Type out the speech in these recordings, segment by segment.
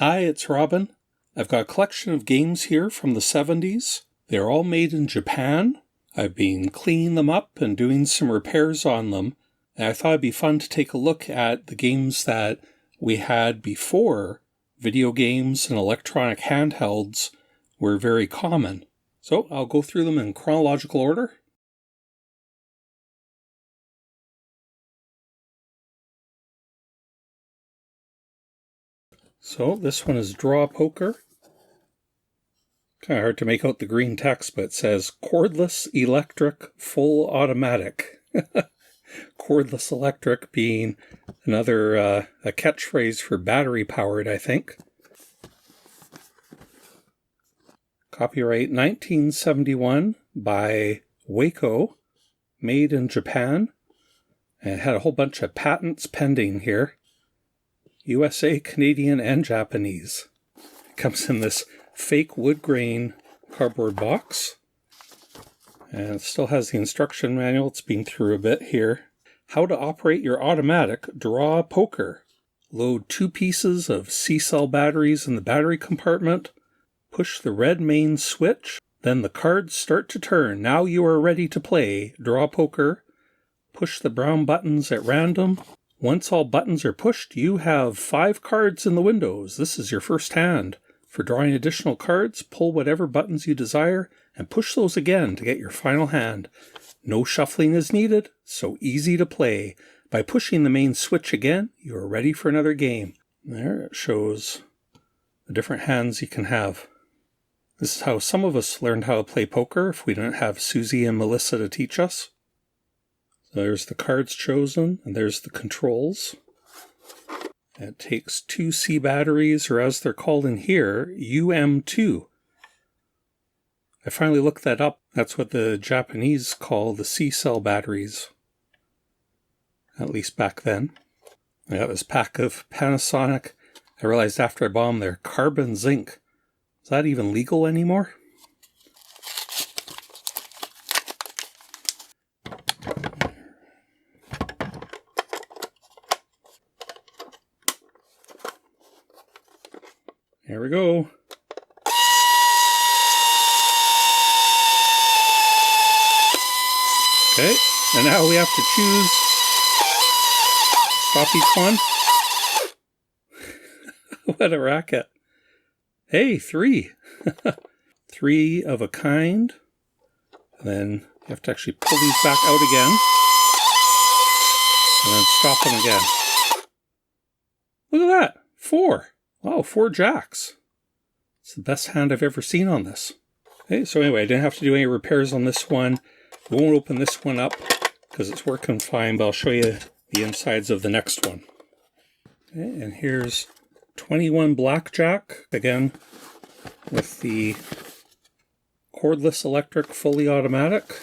Hi, it's Robin. I've got a collection of games here from the 70s. They're all made in Japan. I've been cleaning them up and doing some repairs on them. And I thought it'd be fun to take a look at the games that we had before video games and electronic handhelds were very common. So I'll go through them in chronological order. So this one is Draw Poker. Kind of hard to make out the green text, but it says cordless electric full automatic. Cordless electric being another a catchphrase for battery powered, I think. Copyright 1971 by Waco, made in Japan. And it had a whole bunch of patents pending here. USA, Canadian, and Japanese. It comes in this fake wood grain cardboard box. And it still has the instruction manual. It's been through a bit here. How to operate your automatic Draw Poker. Load 2 pieces of C-cell batteries in the battery compartment. Push the red main switch. Then the cards start to turn. Now you are ready to play Draw Poker. Push the brown buttons at random. Once all buttons are pushed, you have 5 cards in the windows. This is your first hand. For drawing additional cards, pull whatever buttons you desire and push those again to get your final hand. No shuffling is needed, so easy to play. By pushing the main switch again, you are ready for another game. There it shows the different hands you can have. This is how some of us learned how to play poker if we didn't have Susie and Melissa to teach us. There's the cards chosen, and there's the controls. It takes 2 C batteries, or as they're called in here, UM2. I finally looked that up. That's what the Japanese call the C-cell batteries. At least back then. I got this pack of Panasonic. I realized after I bought them, they're carbon zinc. Is that even legal anymore? Here we go. Okay, and now we have to choose. Stop each one. What a racket. Hey, 3. 3 of a kind. And then you have to actually pull these back out again. And then stop them again. Look at that. 4. Wow, 4 jacks. It's the best hand I've ever seen on this. Okay, so anyway, I didn't have to do any repairs on this one. I won't open this one up because it's working fine, but I'll show you the insides of the next one. Okay, and here's 21 blackjack, again, with the cordless electric fully automatic.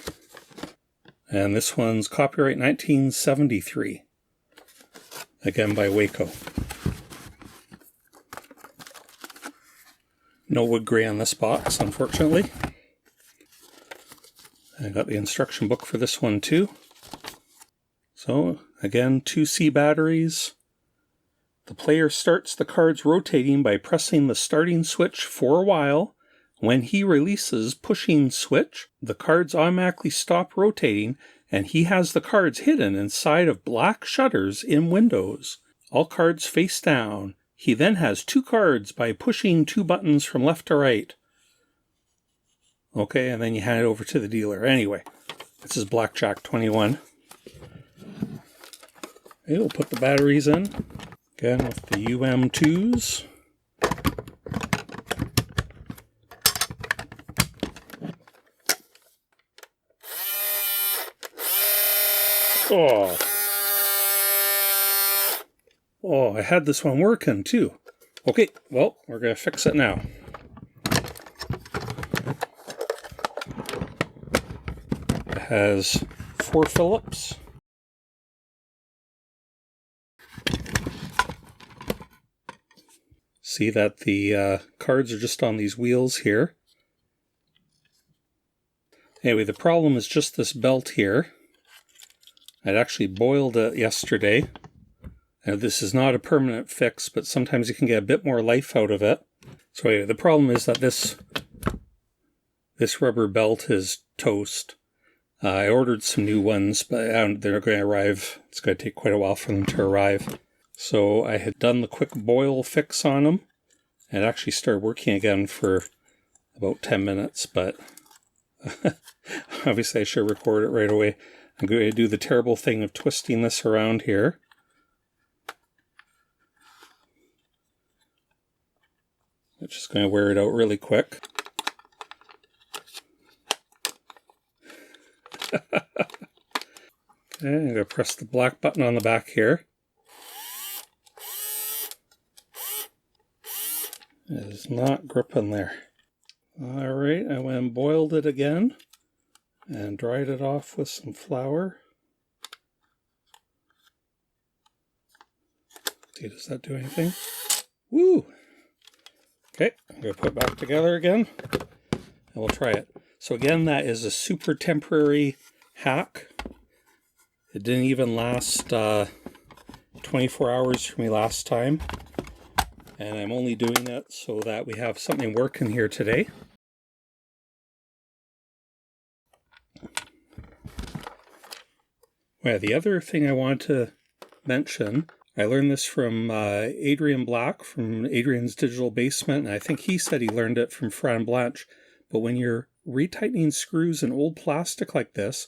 And this one's copyright 1973, again by Waco. No wood gray on this box, unfortunately. I got the instruction book for this one too. So, again, 2 C batteries. The player starts the cards rotating by pressing the starting switch for a while. When he releases pushing switch, the cards automatically stop rotating and he has the cards hidden inside of black shutters in windows. All cards face down. He then has 2 cards by pushing 2 buttons from left to right. Okay, and then you hand it over to the dealer. Anyway, this is Blackjack 21. Okay, we'll put the batteries in. Again with the UM2s. Oh. Oh, I had this one working too. Okay, well, we're going to fix it now. It has 4 Phillips. See that the cards are just on these wheels here. Anyway, the problem is just this belt here. I'd actually boiled it yesterday. Now, this is not a permanent fix, but sometimes you can get a bit more life out of it. So anyway, the problem is that this rubber belt is toast. I ordered some new ones, but they're going to arrive. It's going to take quite a while for them to arrive. So I had done the quick boil fix on them. It actually started working again for about 10 minutes, but obviously I should record it right away. I'm going to do the terrible thing of twisting this around here. I'm just going to wear it out really quick. Okay, I'm going to press the black button on the back here. It is not gripping there. Alright, I went and boiled it again and dried it off with some flour. See, does that do anything? Woo! Okay, I'm going to put it back together again and we'll try it. So again, that is a super temporary hack. It didn't even last 24 hours for me last time. And I'm only doing it so that we have something working here today. Well, the other thing I want to mention, I learned this from Adrian Black from Adrian's Digital Basement, and I think he said he learned it from Fran Blanche. But when you're retightening screws in old plastic like this,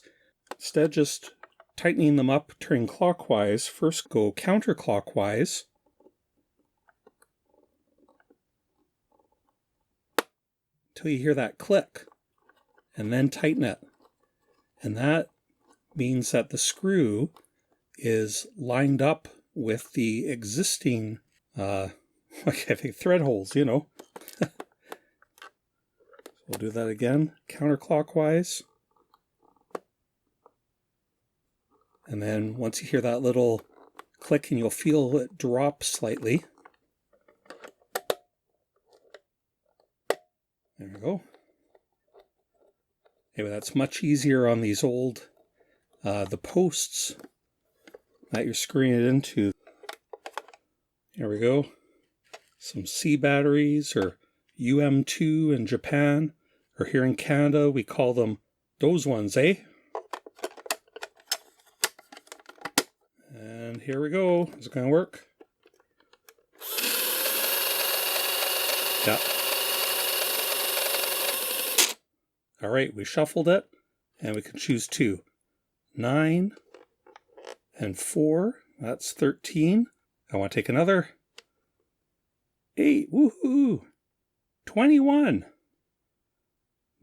instead of just tightening them up, turning clockwise, first go counterclockwise. Until you hear that click, and then tighten it. And that means that the screw is lined up with the existing, I think thread holes, you know. We'll do that again, counterclockwise. And then once you hear that little click, and you'll feel it drop slightly. There we go. Anyway, that's much easier on these old, the posts that you're screwing it into. There we go. Some C batteries, or UM2 in Japan, or here in Canada, we call them those ones, eh? And here we go. Is it going to work? Yeah. All right, we shuffled it, and we can choose 2. 9 and 4, that's 13. I want to take another. 8, woohoo! 21.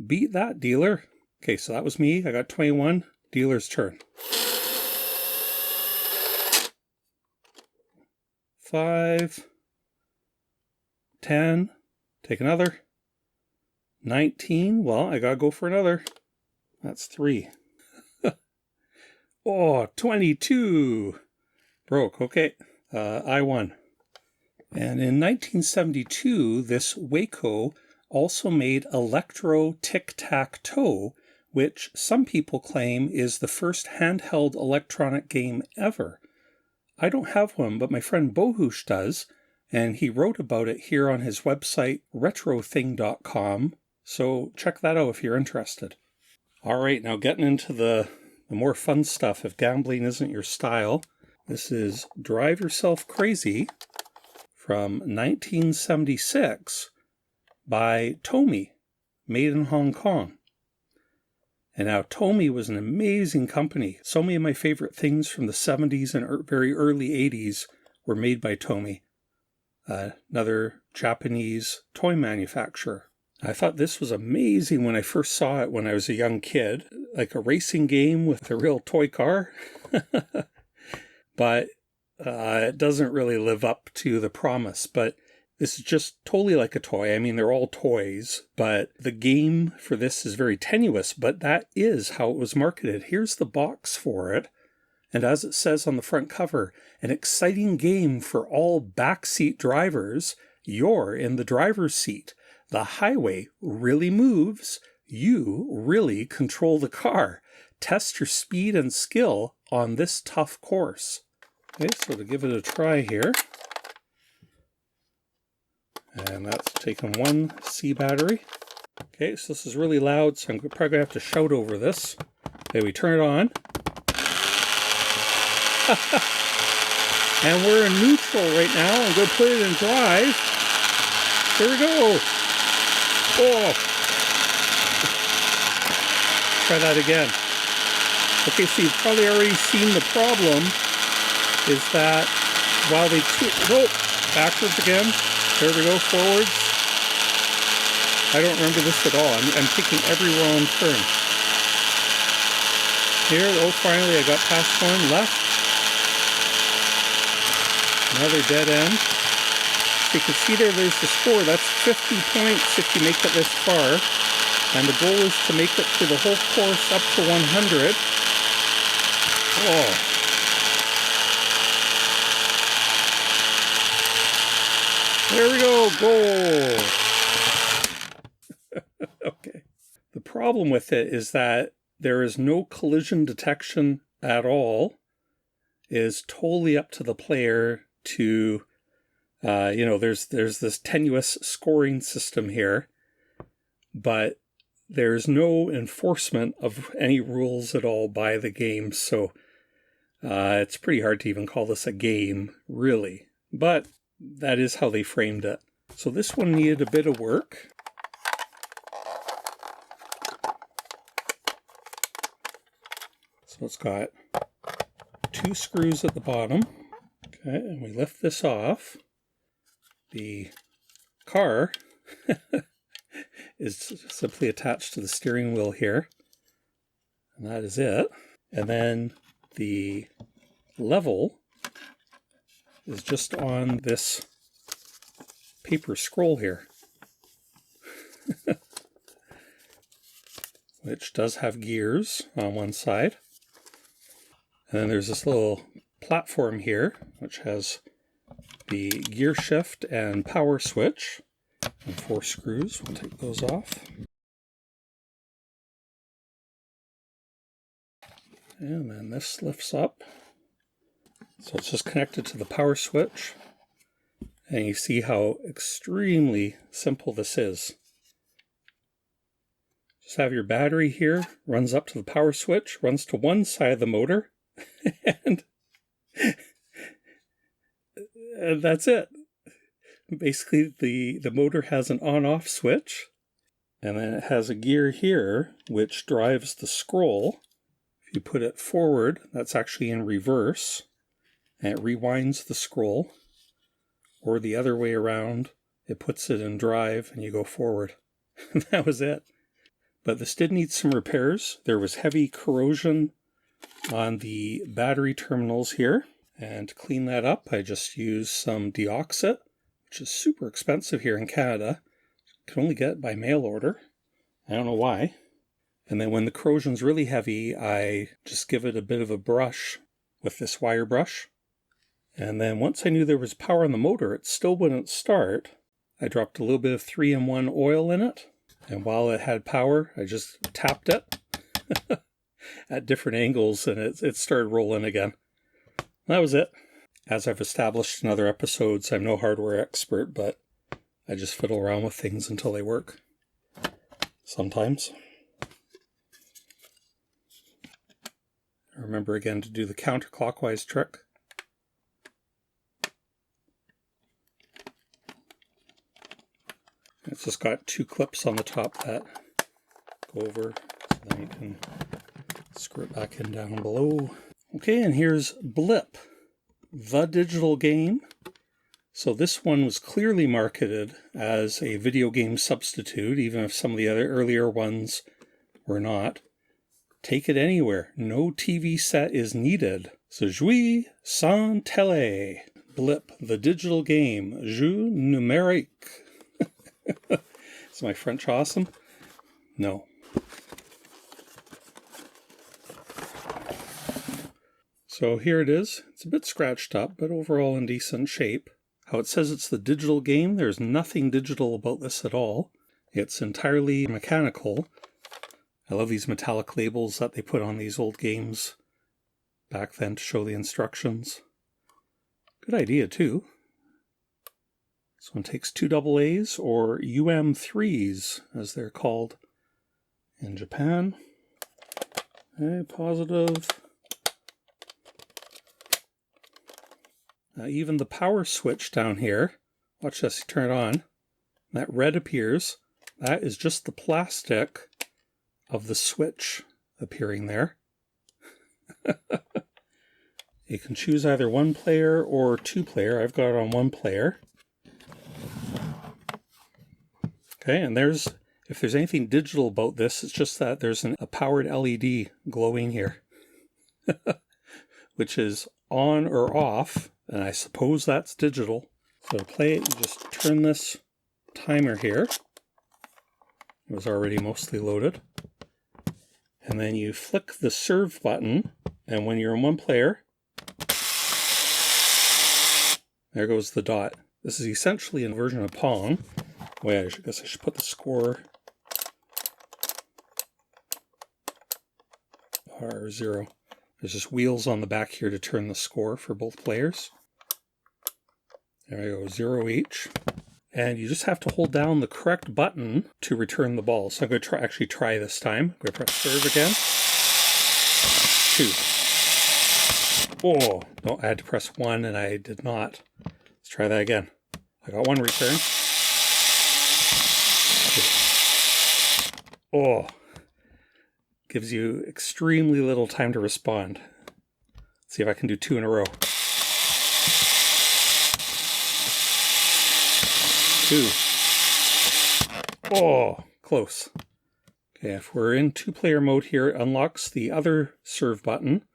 Beat that, dealer. Okay, so that was me. I got 21. Dealer's turn. 5. 10. Take another. 19. Well, I gotta go for another. That's 3. Oh, 22. Broke. Okay. I won. And in 1972, this Waco also made Electro Tic-Tac-Toe, which some people claim is the first handheld electronic game ever. I don't have one, but my friend Bohush does, and he wrote about it here on his website, retrothing.com. So check that out if you're interested. All right, now getting into the more fun stuff. If gambling isn't your style, this is Drive Yourself Crazy from 1976 by Tomy, made in Hong Kong. And now Tomy was an amazing company. So many of my favorite things from the 70s and very early 80s were made by Tomy, another Japanese toy manufacturer. I thought this was amazing when I first saw it when I was a young kid, like a racing game with a real toy car. But it doesn't really live up to the promise. But this is just totally like a toy. I mean, they're all toys, but the game for this is very tenuous, but that is how it was marketed. Here's the box for it. And as it says on the front cover, an exciting game for all backseat drivers. You're in the driver's seat. The highway really moves. You really control the car. Test your speed and skill on this tough course. Okay, so to give it a try here, and that's taking one C battery. Okay, so this is really loud, so I'm probably going to have to shout over this. Okay, we turn it on. And we're in neutral right now. I'm going to put it in drive. Here we go. Oh. Try that again. Okay, so you've probably already seen the problem is that while they backwards again. There we go, forwards. I don't remember this at all. I'm taking every wrong turn. Here, oh, finally I got past one, left. Another dead end. So you can see there's the score. That's 50 points if you make it this far. And the goal is to make it through the whole course up to 100. Oh. There we go, goal! Okay. The problem with it is that there is no collision detection at all. It is totally up to the player to, there's this tenuous scoring system here, but there's no enforcement of any rules at all by the game, so it's pretty hard to even call this a game, really. But that is how they framed it. So this one needed a bit of work. So it's got 2 screws at the bottom. Okay, and we lift this off. The car is simply attached to the steering wheel here. And that is it. And then the level is just on this paper scroll here. Which does have gears on one side. And then there's this little platform here, which has the gear shift and power switch. And 4 screws. We'll take those off. And then this lifts up. So it's just connected to the power switch. And you see how extremely simple this is. Just have your battery here, runs up to the power switch, runs to one side of the motor, and that's it. Basically, the motor has an on-off switch, and then it has a gear here, which drives the scroll. If you put it forward, that's actually in reverse, and it rewinds the scroll, or the other way around, it puts it in drive, and you go forward. That was it. But this did need some repairs. There was heavy corrosion on the battery terminals here, and to clean that up, I just used some deoxit, which is super expensive here in Canada. You can only get it by mail order. I don't know why. And then when the corrosion's really heavy, I just give it a bit of a brush with this wire brush. And then once I knew there was power on the motor, it still wouldn't start. I dropped a little bit of 3-in-1 oil in it. And while it had power, I just tapped it at different angles, and it started rolling again. That was it. As I've established in other episodes, I'm no hardware expert, but I just fiddle around with things until they work. Sometimes. Remember again to do the counterclockwise trick. It's just got 2 clips on the top that go over, so then you can screw it back in down below. Okay, and here's Blip, the digital game. So this one was clearly marketed as a video game substitute, even if some of the other earlier ones were not. Take it anywhere. No TV set is needed. Se jouer sans télé. Blip, the digital game. Jeu numérique. Is my French awesome? No. So here it is. It's a bit scratched up, but overall in decent shape. How it says it's the digital game, there's nothing digital about this at all. It's entirely mechanical. I love these metallic labels that they put on these old games back then to show the instructions. Good idea, too. This one takes 2 AA's, or UM3s, as they're called in Japan. Okay, positive. Now, even the power switch down here, watch this, you turn it on, that red appears. That is just the plastic of the switch appearing there. You can choose either 1-player or 2-player. I've got it on 1-player. Okay, and if there's anything digital about this, it's just that there's a powered LED glowing here, which is on or off, and I suppose that's digital. So to play it, you just turn this timer here. It was already mostly loaded. And then you flick the serve button, and when you're in 1-player, there goes the dot. This is essentially a version of Pong. Wait, I guess I should put the score R0. There's just wheels on the back here to turn the score for both players. There we go, 0 each. And you just have to hold down the correct button to return the ball. So I'm going to actually try this time. I'm going to press serve again. 2. Oh, no, I had to press 1 and I did not. Let's try that again. I got 1 return. 2. Oh, gives you extremely little time to respond. Let's see if I can do 2 in a row. 2. Oh, close. Okay, if we're in 2-player mode here, it unlocks the other serve button.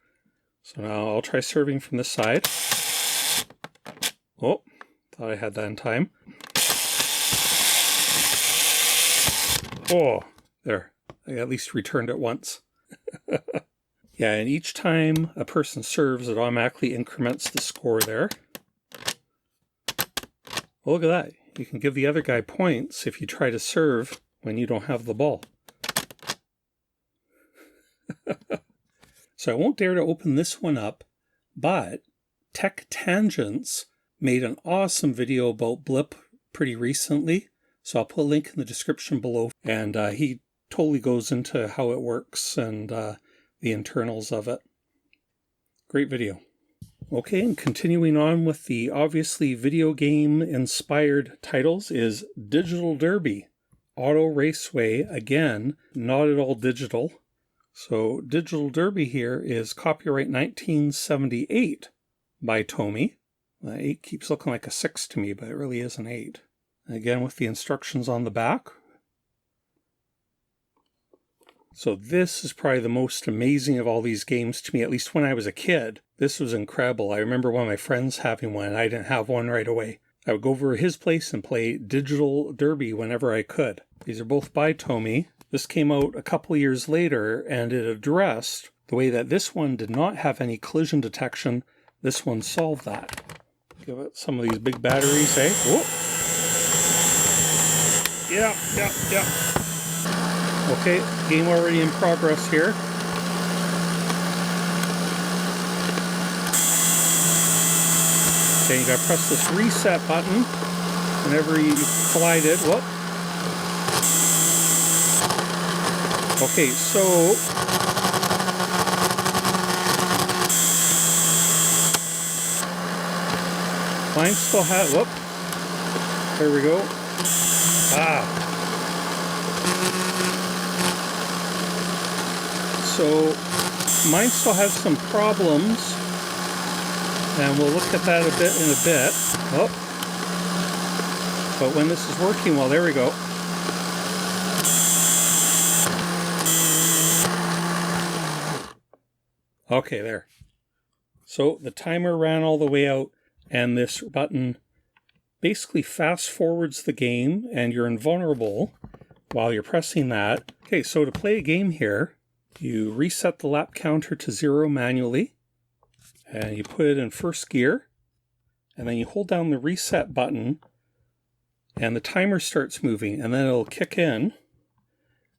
So now I'll try serving from this side. Oh, thought I had that in time. Oh, there. I at least returned it once. Yeah, and each time a person serves, it automatically increments the score there. Oh, look at that. You can give the other guy points if you try to serve when you don't have the ball. So I won't dare to open this one up, but Tech Tangents made an awesome video about Blip pretty recently. So I'll put a link in the description below. And he totally goes into how it works and the internals of it. Great video. Okay, and continuing on with the obviously video game inspired titles is Digital Derby. Auto Raceway, again, not at all digital. So Digital Derby here is copyright 1978 by Tomy. 8 keeps looking like a 6 to me, but it really is an 8. Again, with the instructions on the back. So this is probably the most amazing of all these games to me, at least when I was a kid. This was incredible. I remember one of my friends having one, and I didn't have one right away. I would go over to his place and play Digital Derby whenever I could. These are both by Tomy. This came out a couple years later, and it addressed the way that this one did not have any collision detection. This one solved that. Give it some of these big batteries, eh? Whoa. Yeah. Okay, game already in progress here. Okay, you gotta press this reset button whenever you collide it. Whoop. Okay, so mine still has, whoop. There we go. So mine still has some problems, and we'll look at that a bit in a bit. Oh, but when this is working well, there we go. Okay, there. So the timer ran all the way out, and this button basically fast forwards the game, and you're invulnerable while you're pressing that. Okay, so to play a game here, you reset the lap counter to 0 manually, and you put it in first gear, and then you hold down the reset button, and the timer starts moving, and then it'll kick in,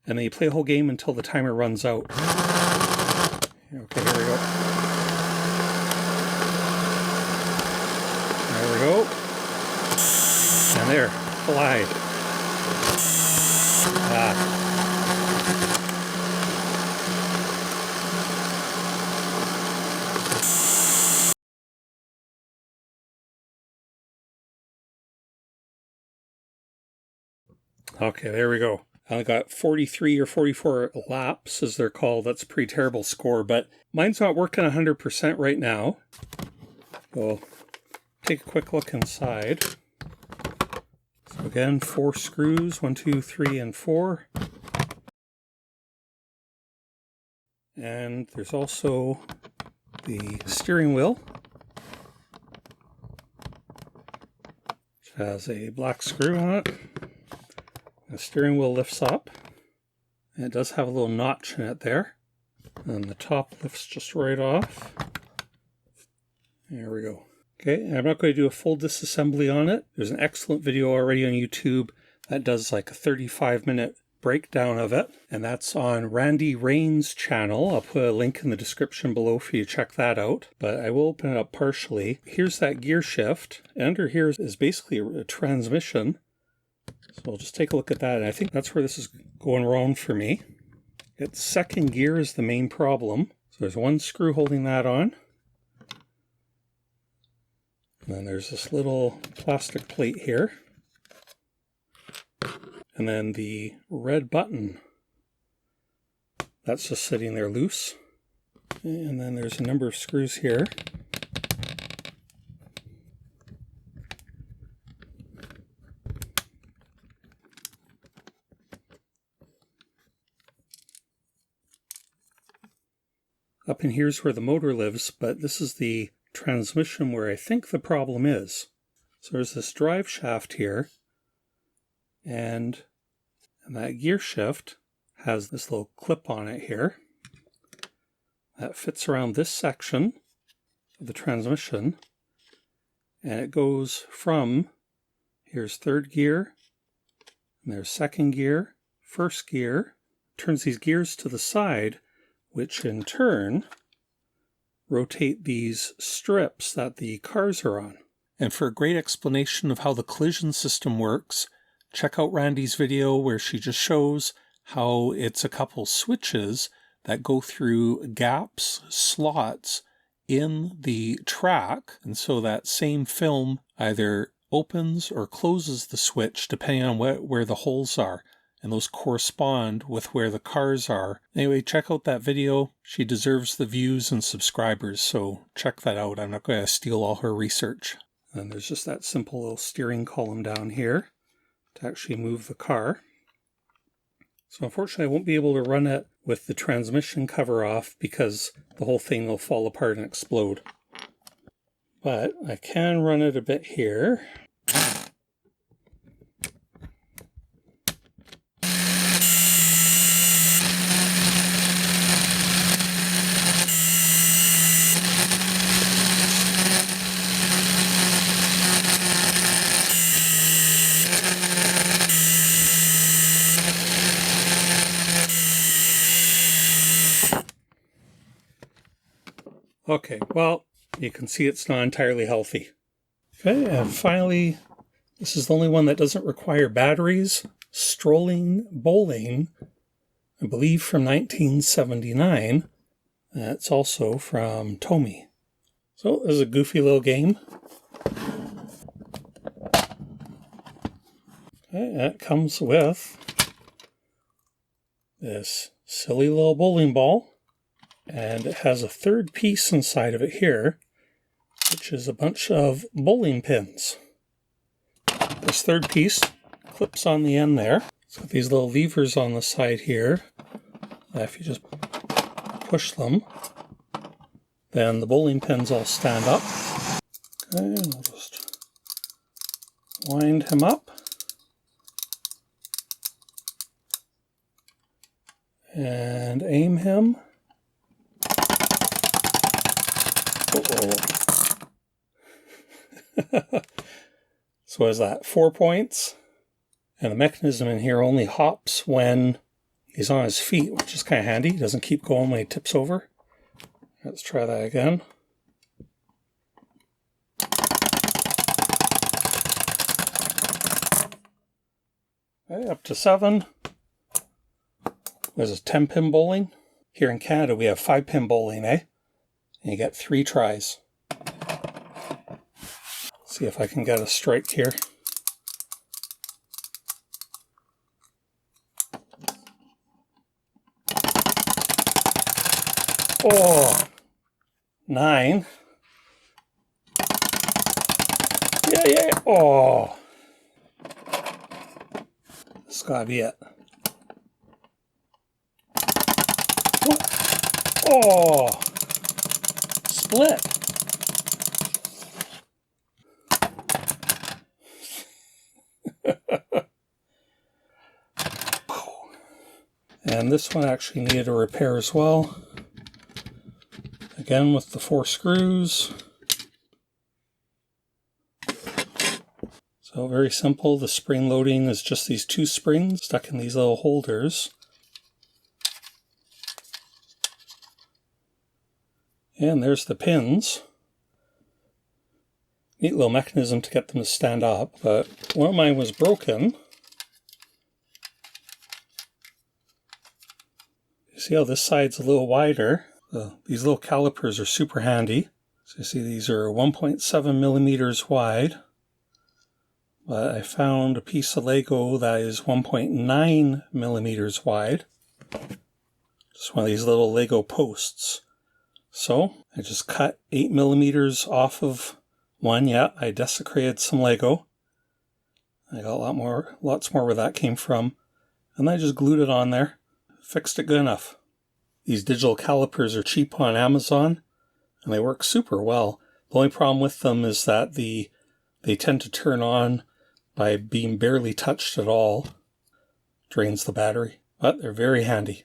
and then you play the whole game until the timer runs out. Okay, here we go. And there, collide. Okay, there we go. I got 43 or 44 laps, as they're called. That's a pretty terrible score, but mine's not working 100% right now. We'll take a quick look inside. So again, 4 screws, 1, 2, 3, and 4. And there's also the steering wheel, which has a black screw on it. The steering wheel lifts up, and it does have a little notch in it there. And the top lifts just right off. There we go. Okay, I'm not going to do a full disassembly on it. There's an excellent video already on YouTube that does like a 35-minute breakdown of it, and that's on Randy Rain's channel. I'll put a link in the description below for you to check that out, but I will open it up partially. Here's that gear shift. Under here is basically a transmission. So we'll just take a look at that, and I think that's where this is going wrong for me. Its second gear is the main problem. So there's one screw holding that on. And then there's this little plastic plate here. And then the red button, that's just sitting there loose. And then there's a number of screws here. Up in here's where the motor lives, but this is the transmission where I think the problem is. So there's this drive shaft here, and that gear shift has this little clip on it here that fits around this section of the transmission, and it goes from, here's third gear, and there's second gear, first gear, turns these gears to the side, which in turn rotate these strips that the cars are on. And for a great explanation of how the collision system works, check out Randy's video where she just shows how it's a couple switches that go through gaps, slots in the track, and so that same film either opens or closes the switch depending on where the holes are. And those correspond with where the cars are. Anyway, check out that video. She deserves the views and subscribers, so check that out. I'm not going to steal all her research. And there's just that simple little steering column down here to actually move the car. So unfortunately, I won't be able to run it with the transmission cover off because the whole thing will fall apart and explode. But I can run it a bit here. Okay, well, you can see it's not entirely healthy. Okay, and finally, this is the only one that doesn't require batteries. Strolling Bowling, I believe from 1979. That's also from Tomy. So this is a goofy little game. Okay, it comes with this silly little bowling ball. And it has a third piece inside of it here, which is a bunch of bowling pins. This third piece clips on the end there. It's got these little levers on the side here. If you just push them, then the bowling pins all stand up. Okay, and we'll just wind him up. And aim him. So what is that, 4 points? And the mechanism in here only hops when he's on his feet, which is kind of handy. He doesn't keep going when he tips over. Let's try that again. Okay, up to 7. There's a 10-pin bowling. Here in Canada, we have 5-pin bowling, eh? And you get 3 tries. See if I can get a strike here. Oh, 9. Yeah. Oh. This gotta be it. What? Oh. Split. And this one actually needed a repair as well. Again with the 4 screws. So very simple. The spring loading is just these 2 springs stuck in these little holders. And there's the pins. Neat little mechanism to get them to stand up, but one of mine was broken. You see how this side's a little wider? These little calipers are super handy. So you see these are 1.7 millimeters wide. But I found a piece of Lego that is 1.9 millimeters wide. Just one of these little Lego posts. So I just cut 8 millimeters off of one. Yeah, I desecrated some Lego. I got lots more where that came from. And I just glued it on there. Fixed it good enough. These digital calipers are cheap on Amazon, and they work super well. The only problem with them is that they tend to turn on by being barely touched at all. Drains the battery, but they're very handy.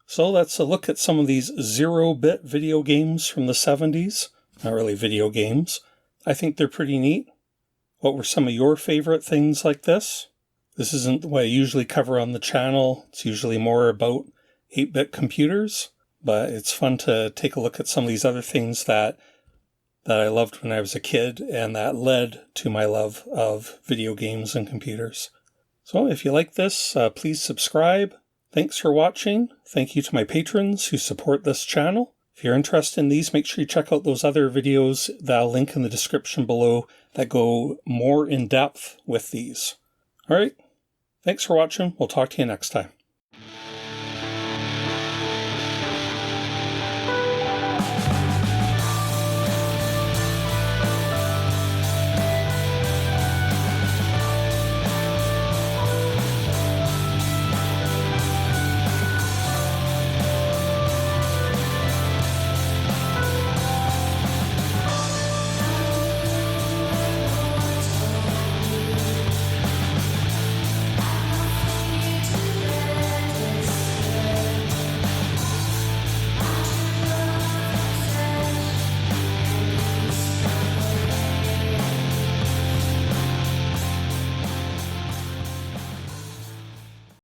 So that's a look at some of these 0-bit video games from the 70s. Not really video games. I think they're pretty neat. What were some of your favorite things like this? This isn't what I usually cover on the channel. It's usually more about 8-bit computers, but it's fun to take a look at some of these other things that I loved when I was a kid and that led to my love of video games and computers. So if you like this, please subscribe. Thanks for watching. Thank you to my patrons who support this channel. If you're interested in these, make sure you check out those other videos that I'll link in the description below that go more in depth with these. All right. Thanks for watching. We'll talk to you next time.